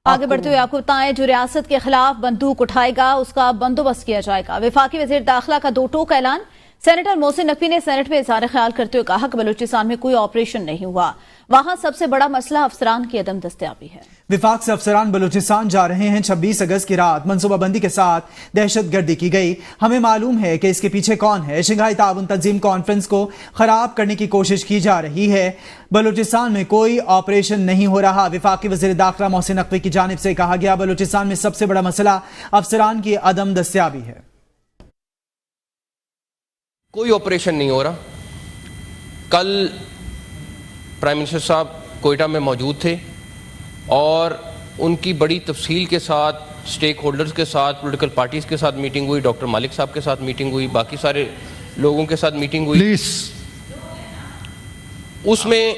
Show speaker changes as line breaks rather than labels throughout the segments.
آگے بڑھتے ہوئے آپ کو بتائیں جو ریاست کے خلاف بندوق اٹھائے گا اس کا بندوبست کیا جائے گا۔ وفاقی وزیر داخلہ کا دو ٹوک اعلان۔ سینیٹر محسن نقوی نے سینٹ میں اظہار خیال کرتے ہوئے کہا کہ بلوچستان میں کوئی آپریشن نہیں ہوا، وہاں سب سے بڑا مسئلہ افسران کی عدم دستیابی ہے۔
وفاق سے افسران بلوچستان جا رہے ہیں۔ 26 اگست کی رات منصوبہ بندی کے ساتھ دہشت گردی کی گئی، ہمیں معلوم ہے کہ اس کے پیچھے کون ہے۔ شنگھائی تعاون تنظیم کانفرنس کو خراب کرنے کی کوشش کی جا رہی ہے، بلوچستان میں کوئی آپریشن نہیں ہو رہا۔ وفاقی وزیر داخلہ محسن نقوی کی جانب سے کہا گیا بلوچستان میں سب سے بڑا مسئلہ افسران کی عدم دستیابی ہے۔
کوئی آپریشن نہیں ہو رہا۔ کل پرائم منسٹر صاحب کوئٹہ میں موجود تھے اور ان کی بڑی تفصیل کے ساتھ سٹیک ہولڈرز کے ساتھ، پولیٹیکل پارٹیز کے ساتھ میٹنگ ہوئی، ڈاکٹر مالک صاحب کے ساتھ میٹنگ ہوئی، باقی سارے لوگوں کے ساتھ میٹنگ ہوئی۔ اس میں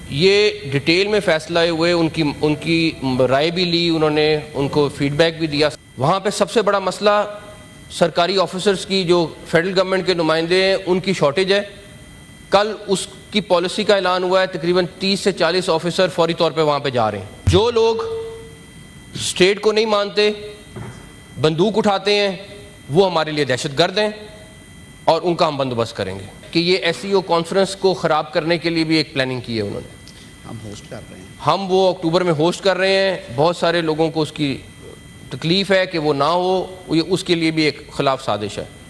یہ ڈیٹیل میں فیصلہ ہوئے، ان کی رائے بھی لی، انہوں نے ان کو فیڈ بیک بھی دیا۔ وہاں پہ سب سے بڑا مسئلہ سرکاری آفیسرز کی جو فیڈرل گورنمنٹ کے نمائندے ہیں ان کی شارٹیج ہے۔ کل اس کی پالیسی کا اعلان ہوا ہے، تقریباً 30 سے 40 آفیسر فوری طور پہ وہاں پہ جا رہے ہیں۔ جو لوگ اسٹیٹ کو نہیں مانتے، بندوق اٹھاتے ہیں، وہ ہمارے لیے دہشت گرد ہیں اور ان کا ہم بندوبست کریں گے۔ کہ یہ ایس سی او کانفرنس کو خراب کرنے کے لیے بھی ایک پلاننگ کی ہے انہوں نے۔
ہم ہوسٹ کر رہے ہیں،
ہم وہ اکتوبر میں ہوسٹ کر رہے ہیں۔ بہت سارے لوگوں کو اس کی تکلیف ہے کہ وہ نہ ہو، اس کے لیے بھی ایک خلاف سازش ہے۔